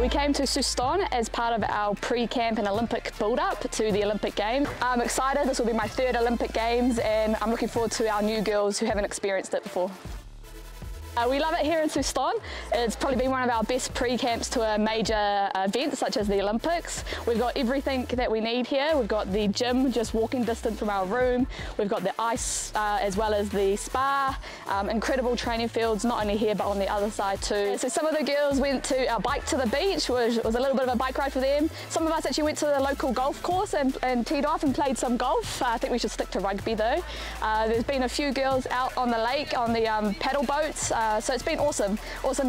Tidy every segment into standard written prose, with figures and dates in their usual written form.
We came to Soustons as part of our pre-camp and Olympic build-up to the Olympic Games. I'm excited, this will be my third Olympic Games and I'm looking forward to our new girls who haven't experienced it before. We love it here in Soustons. It's probably been one of our best pre-camps to a major event such as the Olympics. We've got everything that we need here. We've got the gym just walking distance from our room. We've got the ice as well as the spa. Incredible training fields, not only here but on the other side too. So some of the girls went to our bike to the beach, which was a little bit of a bike ride for them. Some of us actually went to the local golf course and teed off and played some golf. I think we should stick to rugby though. There's been a few girls out on the lake on the paddle boats. So it's been awesome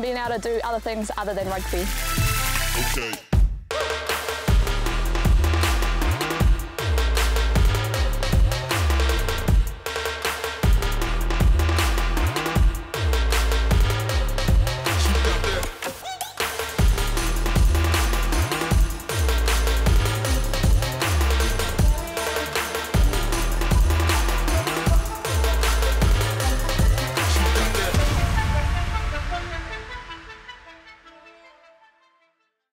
being able to do other things other than rugby. Okay.